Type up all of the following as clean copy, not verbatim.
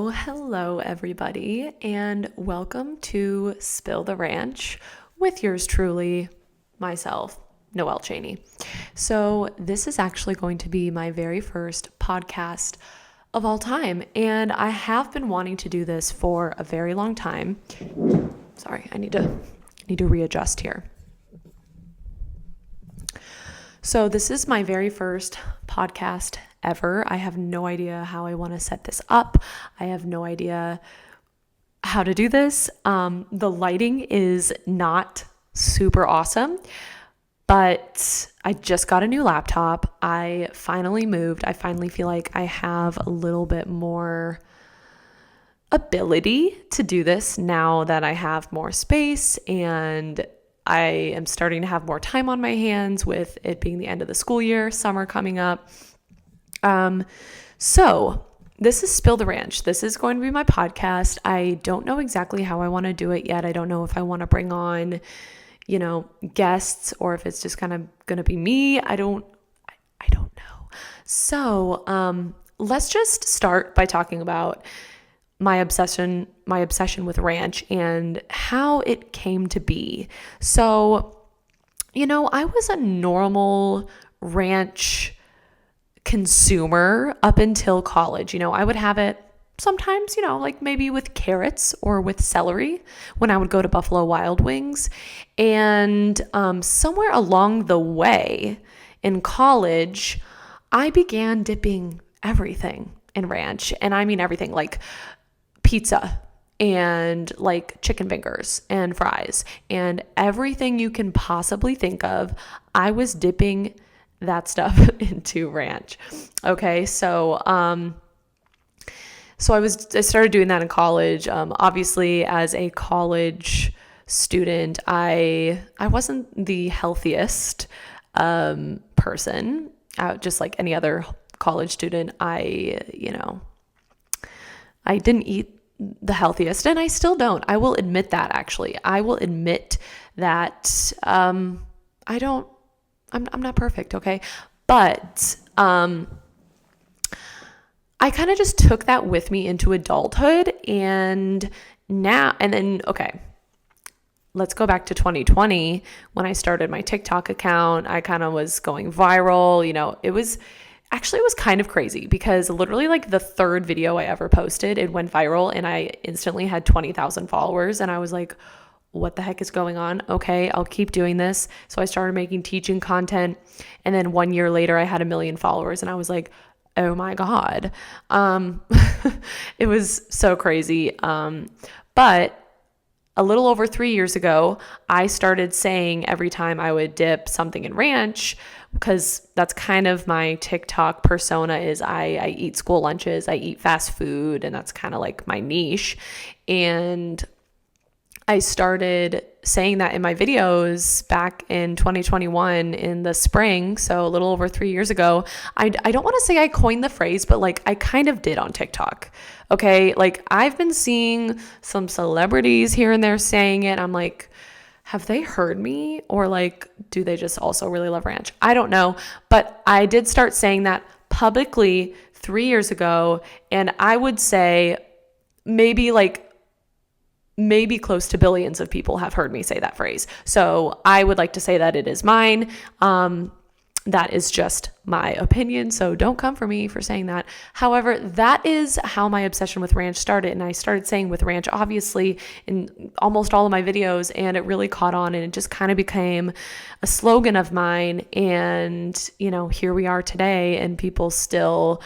Hello, everybody, and welcome to Spill the Ranch with yours truly, myself, Noelle Cheney. So, this is actually going to be my very first podcast of all time, and I have been wanting to do this for a very long time. Sorry, I need to readjust here. So, this is my very first podcast ever. I have no idea how I want to set this up. I have no idea how to do this. The lighting is not super awesome, but I just got a new laptop. I finally moved. I finally feel like I have a little bit more ability to do this now that I have more space and I am starting to have more time on my hands with it being the end of the school year, summer coming up. So this is Spill the Ranch. This is going to be my podcast. I don't know exactly how I want to do it yet. I don't know if I want to bring on, guests or if it's just kind of going to be me. I don't know. So, let's just start by talking about my obsession with ranch and how it came to be. So, I was a normal ranch consumer up until college. I would have it sometimes, like maybe with carrots or with celery when I would go to Buffalo Wild Wings. And somewhere along the way in college, I began dipping everything in ranch. And I mean everything, like pizza and like chicken fingers and fries and everything you can possibly think of. I was dipping that stuff into ranch. Okay. So I started doing that in college. Obviously as a college student, I wasn't the healthiest, person, just like any other college student. I didn't eat the healthiest and I still don't. I will admit that actually. I will admit that, I'm not perfect, okay? But I kind of just took that with me into adulthood and then, okay, let's go back to 2020 when I started my TikTok account. I kind of was going viral, it was kind of crazy because literally like the third video I ever posted, it went viral and I instantly had 20,000 followers and I was like, what the heck is going on? Okay, I'll keep doing this. So I started making teaching content. And then 1 year later, I had 1 million followers and I was like, oh my God. It was so crazy. But a little over 3 years ago, I started saying every time I would dip something in ranch, because that's kind of my TikTok persona is I eat school lunches, I eat fast food, and that's kind of like my niche. And I started saying that in my videos back in 2021 in the spring, so a little over 3 years ago. I don't want to say I coined the phrase, but like I kind of did on TikTok. Okay, like I've been seeing some celebrities here and there saying it. I'm like, have they heard me? Or like, do they just also really love ranch? I don't know, but I did start saying that publicly 3 years ago, and I would say maybe close to billions of people have heard me say that phrase. So I would like to say that it is mine. That is just my opinion. So don't come for me for saying that. However, that is how my obsession with ranch started. And I started saying with ranch, obviously, in almost all of my videos, and it really caught on and it just kind of became a slogan of mine. And, here we are today and people still,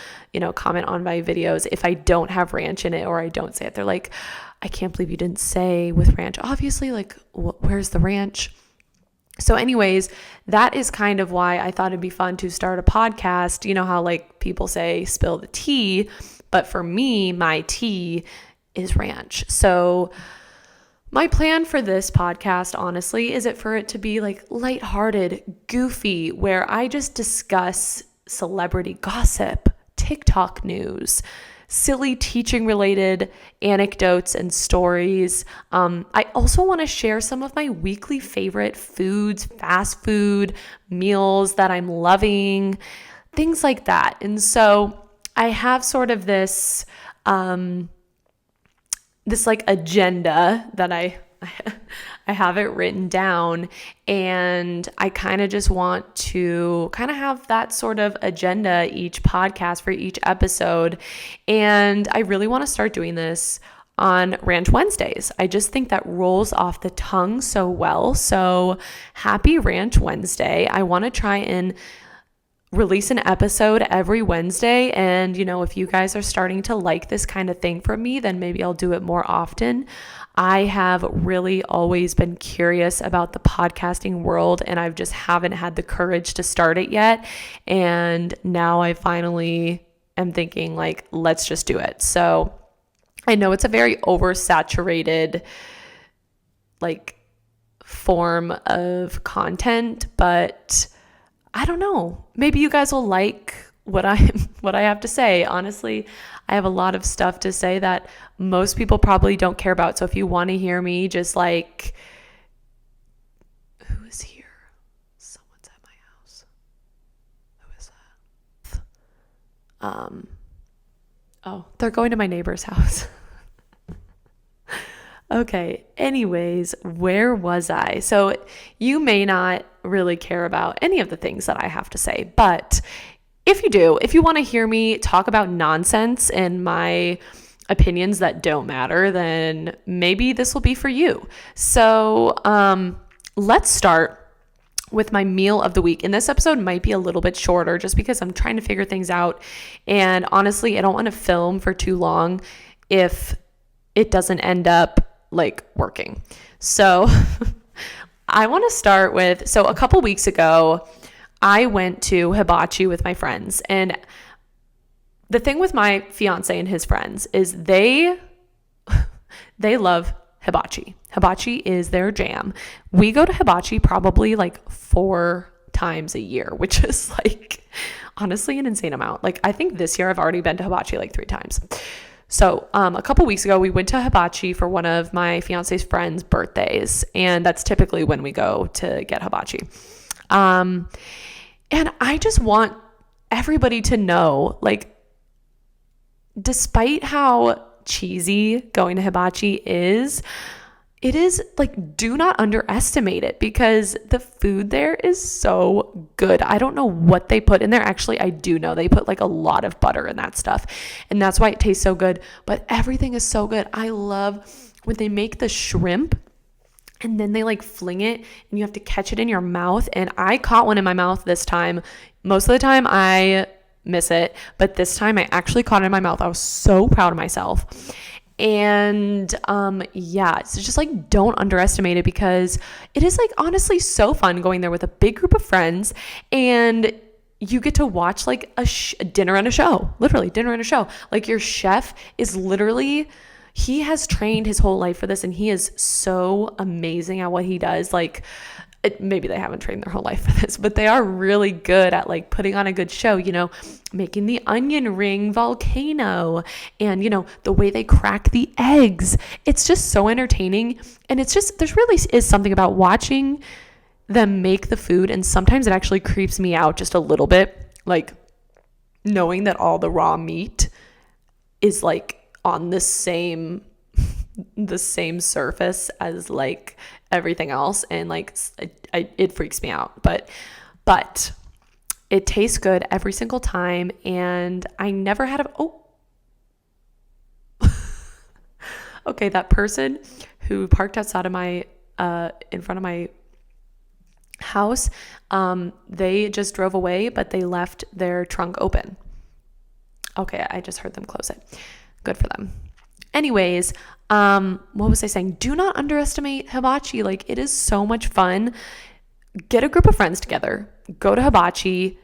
comment on my videos if I don't have ranch in it or I don't say it. They're like, I can't believe you didn't say with ranch. Obviously, like, where's the ranch? So anyways, that is kind of why I thought it'd be fun to start a podcast. You know how like people say spill the tea, but for me, my tea is ranch. So my plan for this podcast, honestly, is for it to be like lighthearted, goofy, where I just discuss celebrity gossip, TikTok news, silly teaching related anecdotes and stories. I also want to share some of my weekly favorite foods, fast food meals that I'm loving, things like that. And so I have sort of this this like agenda that I have it written down, and I kind of just want to kind of have that sort of agenda each podcast for each episode. And I really want to start doing this on Ranch Wednesdays. I just think that rolls off the tongue so well. So happy Ranch Wednesday. I want to try and release an episode every Wednesday. And, if you guys are starting to like this kind of thing from me, then maybe I'll do it more often. I have really always been curious about the podcasting world, and I just haven't had the courage to start it yet. And now I finally am thinking like, let's just do it. So I know it's a very oversaturated like form of content, but I don't know. Maybe you guys will like what I have to say. Honestly, I have a lot of stuff to say that most people probably don't care about. So if you want to hear me, just like, who is here? Someone's at my house. Who is that? Oh, they're going to my neighbor's house. Okay. Anyways, where was I? So you may not really care about any of the things that I have to say, but if you do, if you want to hear me talk about nonsense and my opinions that don't matter, then maybe this will be for you. So let's start with my meal of the week. And this episode might be a little bit shorter just because I'm trying to figure things out. And honestly, I don't want to film for too long if it doesn't end up like working. So I want to start with, so a couple weeks ago, I went to hibachi with my friends. And the thing with my fiance and his friends is they love hibachi. Hibachi is their jam. We go to hibachi probably like 4 times a year, which is like honestly an insane amount. Like I think this year I've already been to hibachi like 3 times. So a couple weeks ago, we went to hibachi for one of my fiance's friends' birthdays. And that's typically when we go to get hibachi. And I just want everybody to know, like, despite how cheesy going to hibachi is, it is like, do not underestimate it because the food there is so good. I don't know what they put in there. Actually, I do know they put like a lot of butter in that stuff. And that's why it tastes so good. But everything is so good. I love when they make the shrimp and then they like fling it and you have to catch it in your mouth. And I caught one in my mouth this time. Most of the time I miss it, but this time I actually caught it in my mouth. I was so proud of myself. And yeah, so just like don't underestimate it because it is like honestly so fun going there with a big group of friends and you get to watch like a dinner and a show, literally dinner and a show. Like your chef is literally, he has trained his whole life for this and he is so amazing at what he does. Like maybe they haven't trained their whole life for this, but they are really good at like putting on a good show, making the onion ring volcano and, the way they crack the eggs. It's just so entertaining. And it's just, there's really is something about watching them make the food. And sometimes it actually creeps me out just a little bit, like knowing that all the raw meat is like on the same surface as like everything else, and like it freaks me out, but it tastes good every single time. And I never had okay, that person who parked outside of my in front of my house, they just drove away, but they left their trunk open. Okay, I just heard them close it. Good for them. Anyways, what was I saying? Do not underestimate hibachi. Like it is so much fun. Get a group of friends together, go to hibachi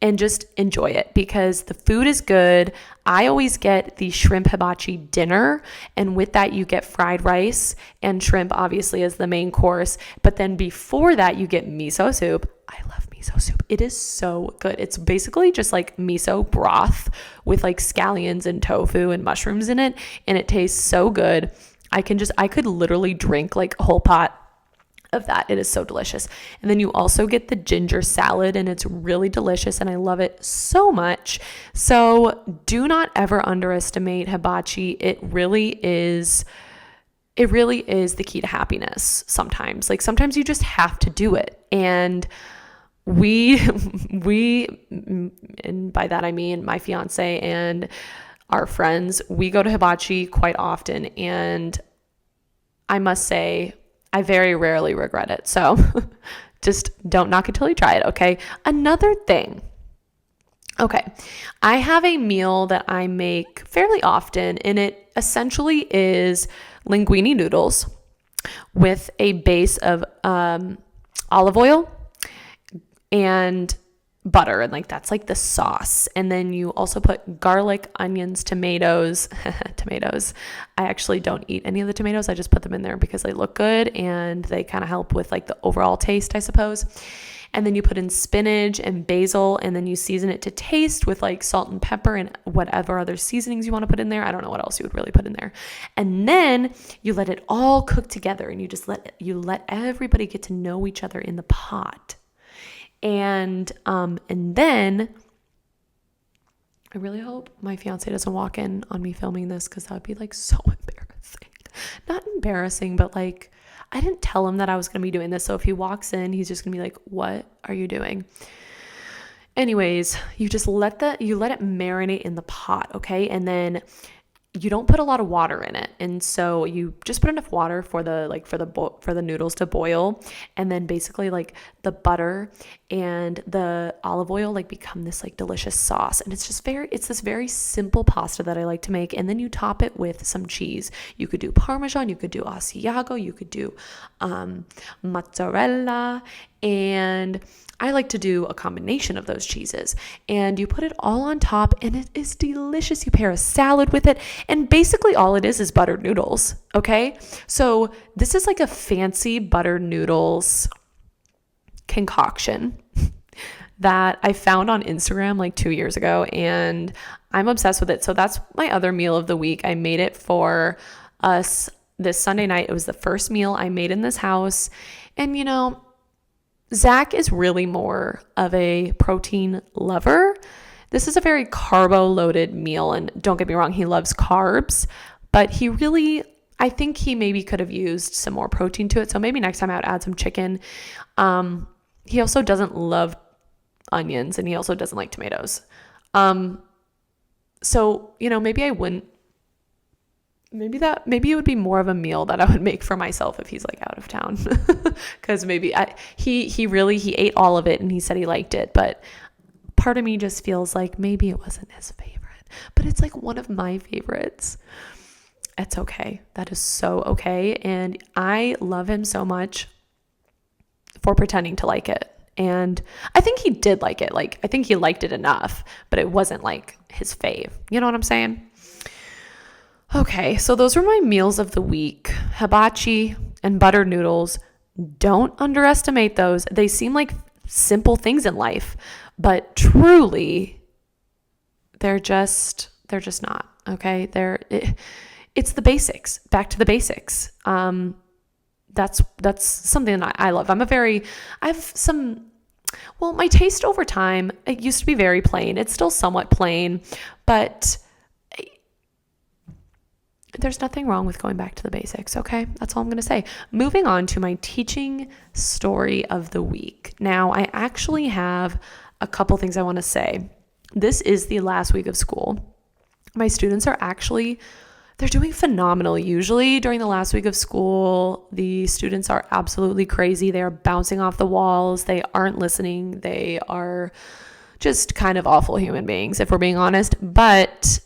and just enjoy it because the food is good. I always get the shrimp hibachi dinner, and with that you get fried rice and shrimp obviously as the main course, but then before that you get miso soup. I love miso soup. It is so good. It's basically just like miso broth with like scallions and tofu and mushrooms in it, and it tastes so good. I could literally drink like a whole pot of that. It is so delicious. And then you also get the ginger salad, and it's really delicious, and I love it so much. So do not ever underestimate hibachi. It really is it really is the key to happiness sometimes. Like sometimes you just have to do it. And we, and by that I mean my fiance and our friends, we go to hibachi quite often. And I must say, I very rarely regret it. So just don't knock it till you try it, okay? Another thing. Okay, I have a meal that I make fairly often, and it essentially is linguine noodles with a base of olive oil and butter, and like that's like the sauce. And then you also put garlic, onions, tomatoes. I actually don't eat any of the tomatoes. I just put them in there because they look good and they kind of help with like the overall taste, I suppose. And then you put in spinach and basil, and then you season it to taste with like salt and pepper and whatever other seasonings you want to put in there. I don't know what else you would really put in there. And then you let it all cook together, and you let everybody get to know each other in the pot. And then I really hope my fiance doesn't walk in on me filming this, because that would be like so embarrassing. Not embarrassing, but like I didn't tell him that I was going to be doing this. So if he walks in, he's just going to be like, what are you doing? Anyways, you let it marinate in the pot, okay? And then you don't put a lot of water in it. And so you just put enough water for the noodles to boil. And then basically like the butter and the olive oil like become this like delicious sauce. And it's this very simple pasta that I like to make. And then you top it with some cheese. You could do Parmesan, you could do Asiago, you could do mozzarella, and I like to do a combination of those cheeses, and you put it all on top, and it is delicious. You pair a salad with it, and basically all it is buttered noodles, okay? So this is like a fancy buttered noodles concoction that I found on Instagram like 2 years ago, and I'm obsessed with it. So that's my other meal of the week. I made it for us this Sunday night. It was the first meal I made in this house, and Zach is really more of a protein lover. This is a very carbo-loaded meal, and don't get me wrong, he loves carbs, but I think he maybe could have used some more protein to it, so maybe next time I would add some chicken. He also doesn't love onions, and he also doesn't like tomatoes. So, maybe I wouldn't. Maybe it would be more of a meal that I would make for myself if he's like out of town, because maybe he ate all of it and he said he liked it, but part of me just feels like maybe it wasn't his favorite, but it's like one of my favorites. It's okay. That is so okay. And I love him so much for pretending to like it. And I think he did like it. Like, I think he liked it enough, but it wasn't like his fave. You know what I'm saying? Okay, so those were my meals of the week. Hibachi and buttered noodles. Don't underestimate those. They seem like simple things in life, but truly, they're just not, okay? It's the basics. Back to the basics. That's something that I love. My taste over time, it used to be very plain. It's still somewhat plain, but there's nothing wrong with going back to the basics, okay? That's all I'm going to say. Moving on to my teaching story of the week. Now, I actually have a couple things I want to say. This is the last week of school. My students they're doing phenomenal. Usually during the last week of school, the students are absolutely crazy. They are bouncing off the walls. They aren't listening. They are just kind of awful human beings, if we're being honest. But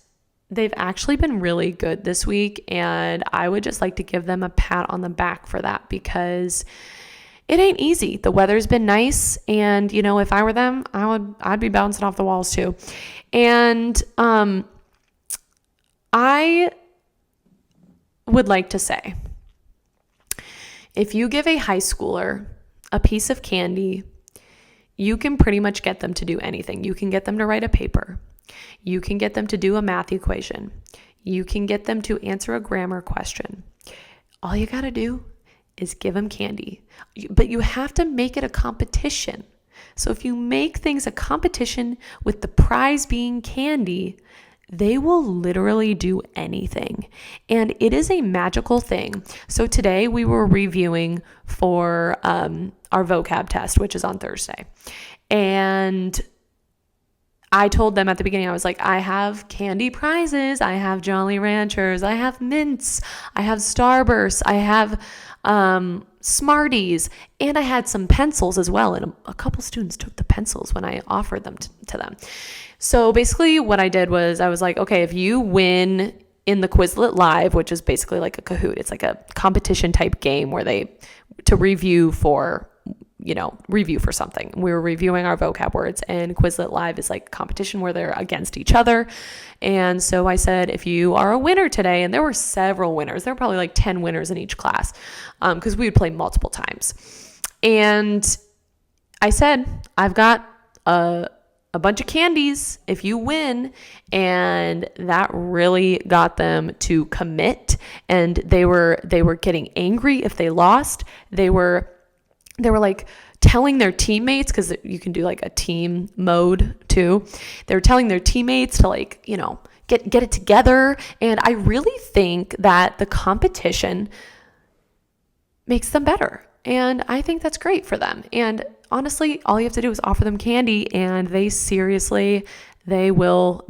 they've actually been really good this week, and I would just like to give them a pat on the back for that, because it ain't easy. The weather's been nice, and if I were them, I'd be bouncing off the walls too. And I would like to say, if you give a high schooler a piece of candy, you can pretty much get them to do anything. You can get them to write a paper. You can get them to do a math equation. You can get them to answer a grammar question. All you got to do is give them candy. But you have to make it a competition. So if you make things a competition with the prize being candy, they will literally do anything. And it is a magical thing. So today we were reviewing for our vocab test, which is on Thursday. And I told them at the beginning, I was like, I have candy prizes, I have Jolly Ranchers, I have mints, I have Starbursts, I have Smarties, and I had some pencils as well. And a couple students took the pencils when I offered them to them. So basically what I did was I was like, okay, if you win in the Quizlet Live, which is basically like a Kahoot, it's like a competition type game where to review for something. We were reviewing our vocab words, and Quizlet Live is like competition where they're against each other. And so I said, if you are a winner today, and there were several winners, there were probably like 10 winners in each class, because we would play multiple times. And I said, I've got a bunch of candies if you win. And that really got them to commit. And they were getting angry if they lost. They were like telling their teammates, because you can do like a team mode too. They were telling their teammates to like, get it together. And I really think that the competition makes them better. And I think that's great for them. And honestly, all you have to do is offer them candy, and they will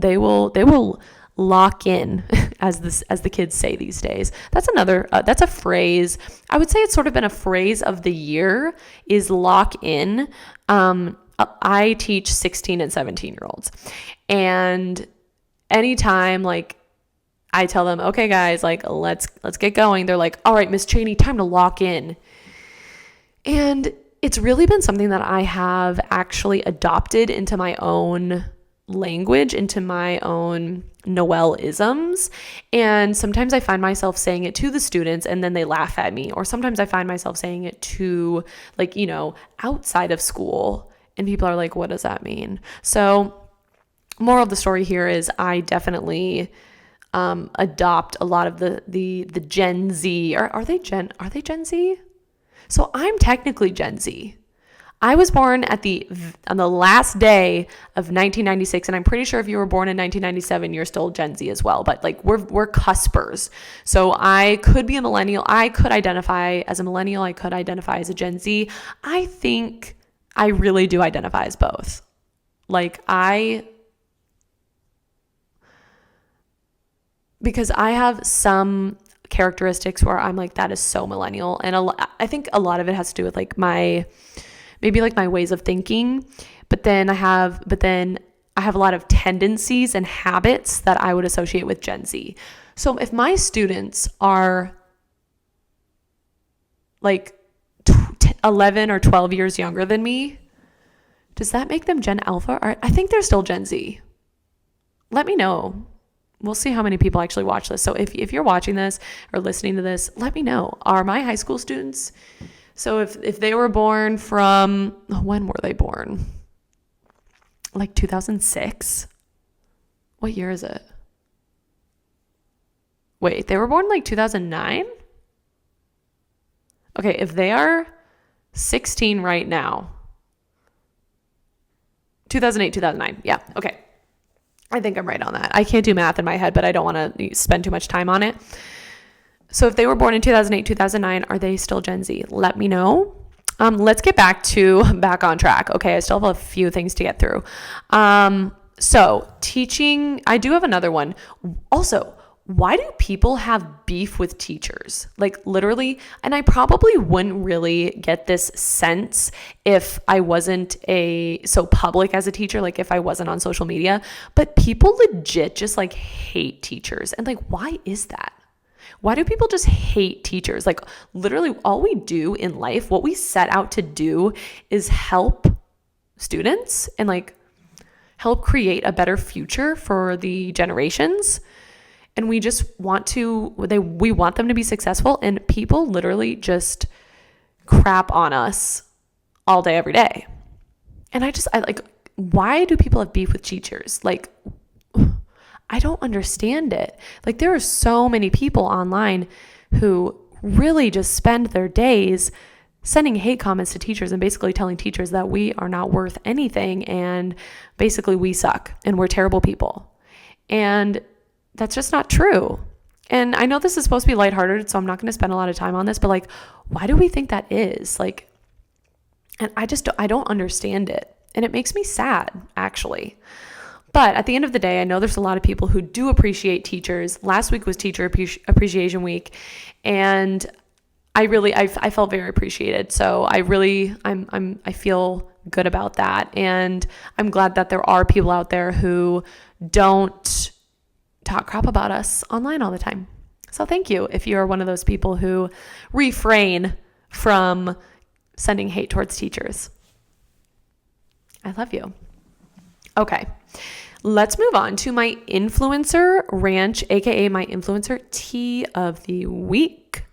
lock in, as the kids say these days. That's a phrase. I would say it's sort of been a phrase of the year, is lock in. I teach 16 and 17-year-olds, and anytime like I tell them, okay guys, like let's get going, they're like, all right, Miss Cheney, time to lock in. And it's really been something that I have actually adopted into my own language, into my own Noelle-isms. And sometimes I find myself saying it to the students and then they laugh at me. Or sometimes I find myself saying it to outside of school, and people are like, what does that mean? So moral of the story here is I definitely adopt a lot of the Gen Z. Are they Gen Z? So I'm technically Gen Z. I was born on the last day of 1996, and I'm pretty sure if you were born in 1997, you're still Gen Z as well. But like we're cuspers. So I could be a millennial. I could identify as a millennial. I could identify as a Gen Z. I think I really do identify as both. Because I have some characteristics where I'm like, that is so millennial. And I think a lot of it has to do with like my ways of thinking. But then I have a lot of tendencies and habits that I would associate with Gen Z. So if my students are like 11 or 12 years younger than me, does that make them Gen Alpha? Or I think they're still Gen Z. Let me know. We'll see how many people actually watch this. So if you're watching this or listening to this, let me know. Are my high school students? So if they were born from, when were they born? Like 2006? What year is it? Wait, they were born like 2009? Okay, if they are 16 right now, 2008, 2009. Yeah, okay. I think I'm right on that. I can't do math in my head, but I don't want to spend too much time on it. So if they were born in 2008, 2009, are they still Gen Z? Let me know. Let's get back on track. Okay, I still have a few things to get through. So teaching, I do have another one. Also, why do people have beef with teachers? Like literally, and I probably wouldn't really get this sense if I wasn't so public as a teacher, like if I wasn't on social media, but people legit just like hate teachers. And like, why is that? Why do people just hate teachers? Like literally all we do in life, what we set out to do is help students and like help create a better future for the generations. And we just we want them to be successful, and people literally just crap on us all day, every day. And I like, why do people have beef with teachers? Like, I don't understand it. Like, there are so many people online who really just spend their days sending hate comments to teachers and basically telling teachers that we are not worth anything and basically we suck and we're terrible people. And that's just not true. And I know this is supposed to be lighthearted, so I'm not going to spend a lot of time on this, but like, why do we think that is? Like, and I don't understand it. And it makes me sad, actually. But at the end of the day, I know there's a lot of people who do appreciate teachers. Last week was Teacher Appreciation Week, and I felt very appreciated. So I feel good about that. And I'm glad that there are people out there who don't talk crap about us online all the time. So thank you if you're one of those people who refrain from sending hate towards teachers. I love you. Okay, let's move on to my influencer rant, aka my influencer tea of the week.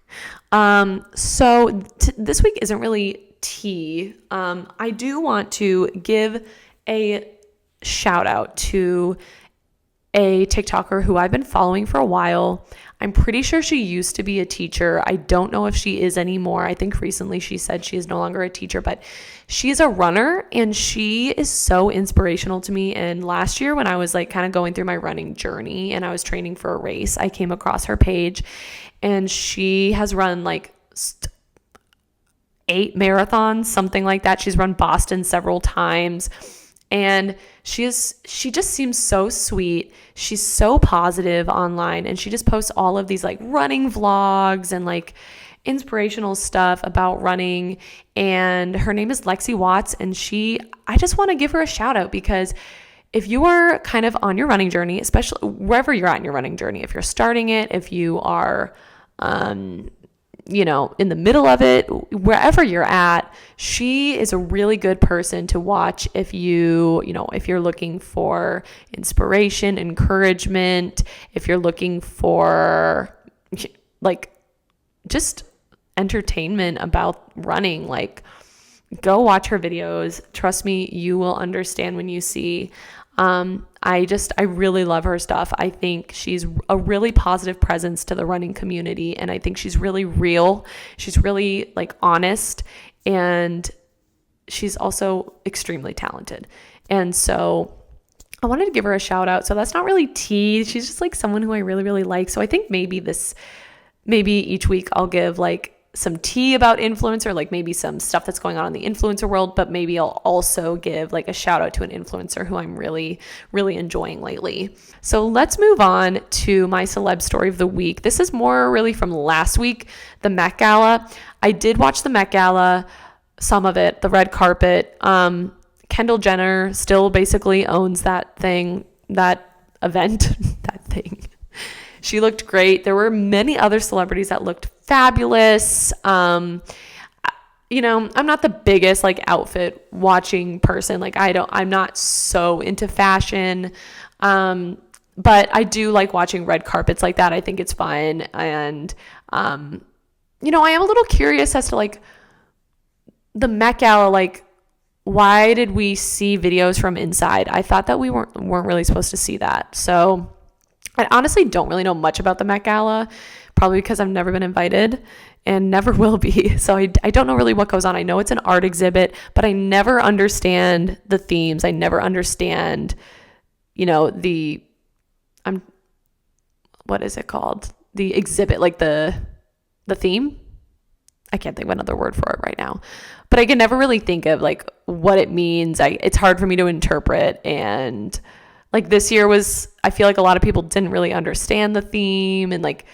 So this week isn't really tea. I do want to give a shout out to a TikToker who I've been following for a while. I'm pretty sure she used to be a teacher. I don't know if she is anymore. I think recently she said she is no longer a teacher, but she's a runner and she is so inspirational to me. And last year when I was like kind of going through my running journey and I was training for a race, I came across her page and she has run like 8 marathons, something like that. She's run Boston several times. And she just seems so sweet. She's so positive online, and she just posts all of these like running vlogs and like inspirational stuff about running. And her name is Lexi Watts, and I just want to give her a shout out because if you are kind of on your running journey, especially wherever you're at in your running journey, if you're starting it, if you are in the middle of it, wherever you're at, she is a really good person to watch if if you're looking for inspiration, encouragement, if you're looking for like just entertainment about running, like go watch her videos. Trust me, you will understand when you see. I really love her stuff. I think she's a really positive presence to the running community. And I think she's really real. She's really like honest, and she's also extremely talented. And so I wanted to give her a shout out. So that's not really tea. She's just like someone who I really, really like. So I think maybe each week I'll give like some tea about influencer, like maybe some stuff that's going on in the influencer world, but maybe I'll also give like a shout out to an influencer who I'm really, really enjoying lately. So let's move on to my celeb story of the week. This is more really from last week, the Met Gala. I did watch the Met Gala, some of it, the red carpet. Kendall Jenner still basically owns that thing, that event, that thing. She looked great. There were many other celebrities that looked fabulous. I'm not the biggest like outfit watching person. Like I'm not so into fashion. But I do like watching red carpets like that. I think it's fun. And, I am a little curious as to like the Met Gala, like why did we see videos from inside? I thought that we weren't really supposed to see that. So I honestly don't really know much about the Met Gala, probably because I've never been invited and never will be. So I don't know really what goes on. I know it's an art exhibit, but I never understand the themes. I never understand, what is it called? The exhibit, like the theme. I can't think of another word for it right now, but I can never really think of like what it means. It's hard for me to interpret. And like this year I feel like a lot of people didn't really understand the theme. And like,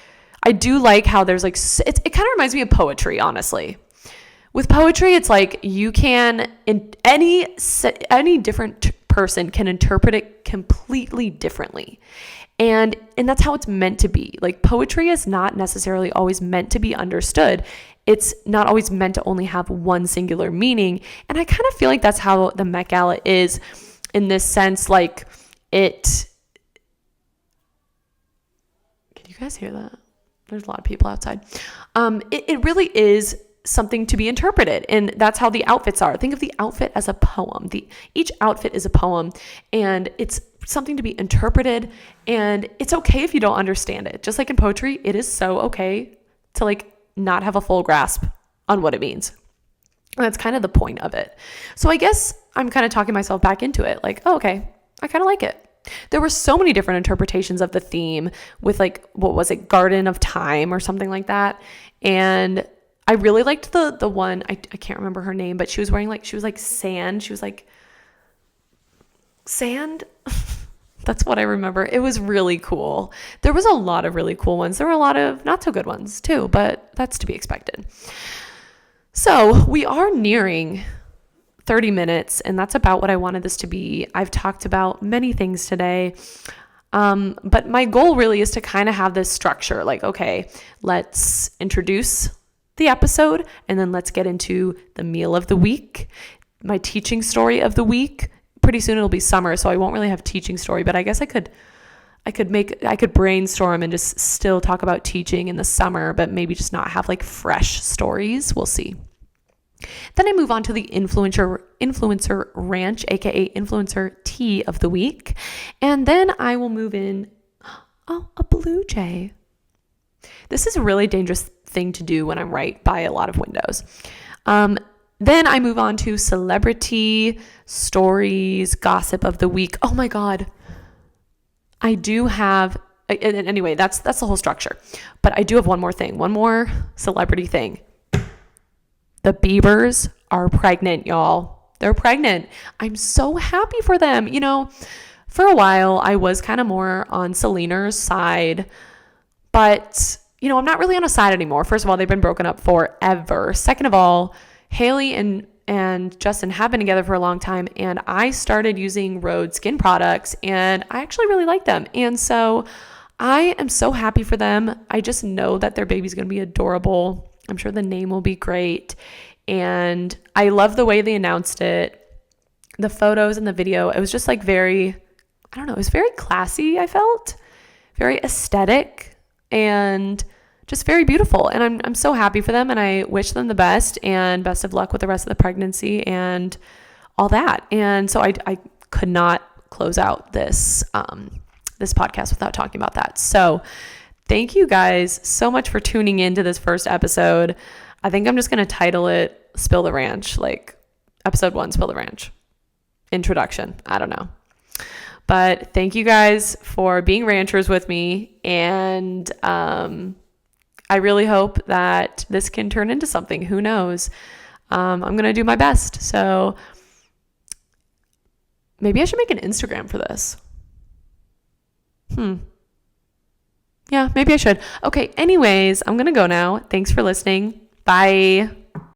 I do like how there's like, it kind of reminds me of poetry, honestly. With poetry, it's like you can, any different person can interpret it completely differently. And that's how it's meant to be. Like poetry is not necessarily always meant to be understood. It's not always meant to only have one singular meaning. And I kind of feel like that's how the Met Gala is in this sense, like can you guys hear that? There's a lot of people outside. It really is something to be interpreted, and that's how the outfits are. Think of the outfit as a poem. Each outfit is a poem, and it's something to be interpreted, and it's okay if you don't understand it. Just like in poetry, it is so okay to like not have a full grasp on what it means. And that's kind of the point of it. So I guess I'm kind of talking myself back into it. Like, oh, okay, I kind of like it. There were so many different interpretations of the theme with like, what was it, Garden of Time or something like that. And I really liked the one, I can't remember her name, but she was wearing like, she was like sand. She was like sand. That's what I remember. It was really cool. There was a lot of really cool ones. There were a lot of not so good ones too, but that's to be expected. So we are nearing 30 minutes, and that's about what I wanted this to be. I've talked about many things today, but my goal really is to kind of have this structure. Like, okay, let's introduce the episode, and then let's get into the meal of the week, my teaching story of the week. Pretty soon it'll be summer, so I won't really have teaching story, but I guess I could brainstorm and just still talk about teaching in the summer, but maybe just not have like fresh stories. We'll see. Then I move on to the influencer ranch, aka influencer tea of the week. And then I will move in, a blue jay. This is a really dangerous thing to do when I'm right by a lot of windows. Then I move on to celebrity stories, gossip of the week. Oh my God. I do have, anyway, that's the whole structure. But I do have one more celebrity thing. The Biebers are pregnant, y'all. They're pregnant. I'm so happy for them. You know, for a while, I was kind of more on Selena's side, but, you know, I'm not really on a side anymore. First of all, they've been broken up forever. Second of all, Haley and Justin have been together for a long time, and I started using Rhode skin products, and I actually really like them. And so I am so happy for them. I just know that their baby's going to be adorable. I'm sure the name will be great. And I love the way they announced it. The photos and the video, it was just like very, I don't know, it was very classy, I felt. Very aesthetic and just very beautiful. And I'm so happy for them, and I wish them the best and best of luck with the rest of the pregnancy and all that. And so I could not close out this podcast without talking about that. So thank you guys so much for tuning into this first episode. I think I'm just going to title it Spill the Ranch, like episode 1, Spill the Ranch. Introduction. I don't know. But thank you guys for being ranchers with me. And I really hope that this can turn into something. Who knows? I'm going to do my best. So maybe I should make an Instagram for this. Yeah, maybe I should. Okay, anyways, I'm going to go now. Thanks for listening. Bye.